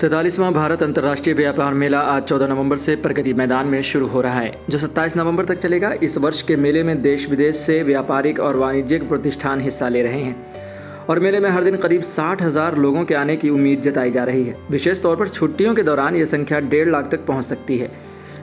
43वां भारत अंतर्राष्ट्रीय व्यापार मेला आज 14 नवंबर से प्रगति मैदान में शुरू हो रहा है, जो 27 नवंबर तक चलेगा। इस वर्ष के मेले में देश विदेश से व्यापारिक और वाणिज्यिक प्रतिष्ठान हिस्सा ले रहे हैं और मेले में हर दिन करीब 60,000 लोगों के आने की उम्मीद जताई जा रही है। विशेष तौर पर छुट्टियों के दौरान ये संख्या 1.5 लाख तक पहुंच सकती है।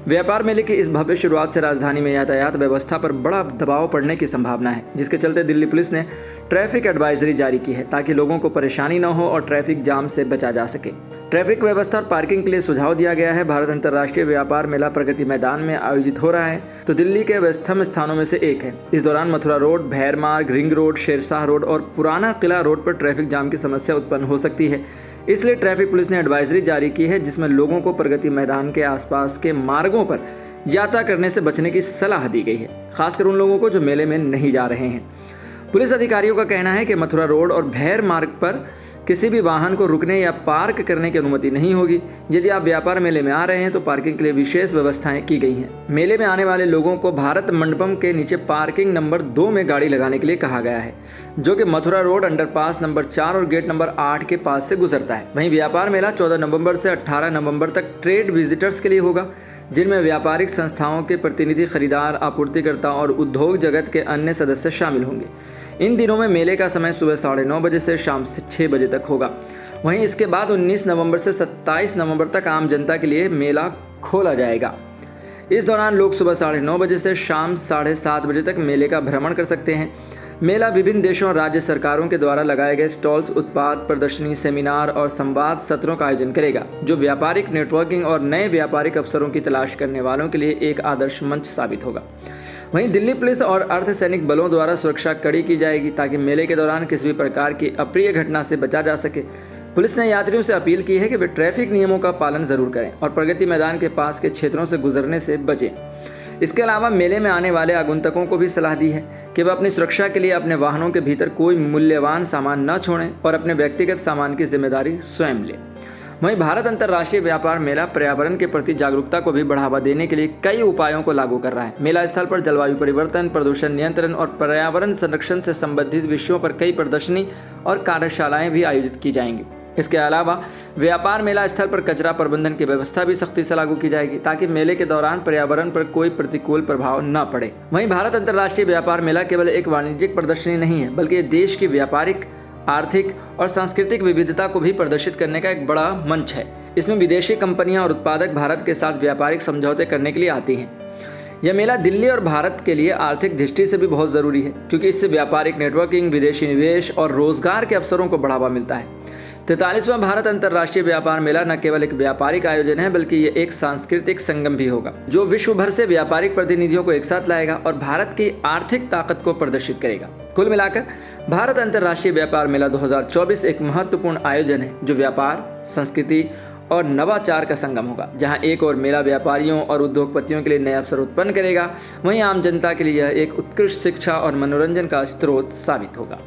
व्यापार मेले की इस भव्य शुरुआत से राजधानी में यातायात व्यवस्था पर बड़ा दबाव पड़ने की संभावना है, जिसके चलते दिल्ली पुलिस ने ट्रैफिक एडवाइजरी जारी की है ताकि लोगों को परेशानी न हो और ट्रैफिक जाम से बचा जा सके। ट्रैफिक व्यवस्था और पार्किंग के लिए सुझाव दिया गया है। भारत अंतर्राष्ट्रीय व्यापार मेला प्रगति मैदान में आयोजित हो रहा है तो दिल्ली के व्यस्तम स्थानों में से एक है। इस दौरान मथुरा रोड, भैर मार्ग, रिंग रोड, शेरशाह रोड और पुराना किला रोड पर ट्रैफिक जाम की समस्या उत्पन्न हो सकती है। इसलिए ट्रैफिक पुलिस ने एडवाइजरी जारी की है, जिसमें लोगों को प्रगति मैदान के आसपास के मार्गों पर यात्रा करने से बचने की सलाह दी गई है, खासकर उन लोगों को जो मेले में नहीं जा रहे हैं। पुलिस अधिकारियों का कहना है कि मथुरा रोड और भैर मार्ग पर किसी भी वाहन को रुकने या पार्क करने की अनुमति नहीं होगी। यदि आप व्यापार मेले में आ रहे हैं तो पार्किंग के लिए विशेष व्यवस्थाएं की गई हैं। मेले में आने वाले लोगों को भारत मंडपम के नीचे पार्किंग नंबर 2 में गाड़ी लगाने के लिए कहा गया है, जो कि मथुरा रोड अंडरपास नंबर 4 और गेट नंबर 8 के पास से गुजरता है। वहीं व्यापार मेला 14 नवंबर से 18 नवंबर तक ट्रेड विजिटर्स के लिए होगा, जिनमें व्यापारिक संस्थाओं के प्रतिनिधि, खरीदार, आपूर्तिकर्ता और उद्योग जगत के अन्य सदस्य शामिल होंगे। इन दिनों में मेले का समय सुबह 9:30 बजे से शाम 6 बजे तक होगा। वहीं इसके बाद 19 नवंबर से 27 नवंबर तक आम जनता के लिए मेला खोला जाएगा। इस दौरान लोग सुबह 9:30 बजे से शाम 7:30 बजे तक मेले का भ्रमण कर सकते हैं। मेला विभिन्न देशों और राज्य सरकारों के द्वारा लगाए गए स्टॉल्स, उत्पाद प्रदर्शनी, सेमिनार और संवाद सत्रों का आयोजन करेगा, जो व्यापारिक नेटवर्किंग और नए व्यापारिक अवसरों की तलाश करने वालों के लिए एक आदर्श मंच साबित होगा। वहीं दिल्ली पुलिस और अर्धसैनिक बलों द्वारा सुरक्षा कड़ी की जाएगी ताकि मेले के दौरान किसी भी प्रकार की अप्रिय घटना से बचा जा सके। पुलिस ने यात्रियों से अपील की है कि वे ट्रैफिक नियमों का पालन जरूर करें और प्रगति मैदान के पास के क्षेत्रों से गुजरने से बचें। इसके अलावा मेले में आने वाले आगंतुकों को भी सलाह दी है कि वे अपनी सुरक्षा के लिए अपने वाहनों के भीतर कोई मूल्यवान सामान न छोड़ें और अपने व्यक्तिगत सामान की जिम्मेदारी स्वयं लें। वहीं भारत अंतर्राष्ट्रीय व्यापार मेला पर्यावरण के प्रति जागरूकता को भी बढ़ावा देने के लिए कई उपायों को लागू कर रहा है। मेला स्थल पर जलवायु परिवर्तन, प्रदूषण नियंत्रण और पर्यावरण संरक्षण से संबंधित विषयों पर कई प्रदर्शनी और कार्यशालाएं भी आयोजित की जाएंगी। इसके अलावा व्यापार मेला स्थल पर कचरा प्रबंधन की व्यवस्था भी सख्ती से लागू की जाएगी ताकि मेले के दौरान पर्यावरण पर कोई प्रतिकूल प्रभाव न पड़े। वहीं भारत अंतर्राष्ट्रीय व्यापार मेला केवल एक वाणिज्यिक प्रदर्शनी नहीं है, बल्कि देश की व्यापारिक, आर्थिक और सांस्कृतिक विविधता को भी प्रदर्शित करने का एक बड़ा मंच है। इसमें विदेशी कंपनियां और उत्पादक भारत के साथ व्यापारिक समझौते करने के लिए आती हैं। यह मेला दिल्ली और भारत के लिए आर्थिक दृष्टि से भी बहुत ज़रूरी है, क्योंकि इससे व्यापारिक नेटवर्किंग, विदेशी निवेश और रोजगार के अवसरों को बढ़ावा मिलता है। 43वां भारत अंतर्राष्ट्रीय व्यापार मेला न केवल एक व्यापारिक आयोजन है, बल्कि ये एक सांस्कृतिक संगम भी होगा, जो विश्व भर से व्यापारिक प्रतिनिधियों को एक साथ लाएगा और भारत की आर्थिक ताकत को प्रदर्शित करेगा। कुल मिलाकर भारत अंतर्राष्ट्रीय व्यापार मेला 2024 एक महत्वपूर्ण आयोजन है, जो व्यापार, संस्कृति और नवाचार का संगम होगा। जहां एक और मेला व्यापारियों और उद्योगपतियों के लिए नए अवसर उत्पन्न करेगा, वहीं आम जनता के लिए यह एक उत्कृष्ट शिक्षा और मनोरंजन का स्रोत साबित होगा।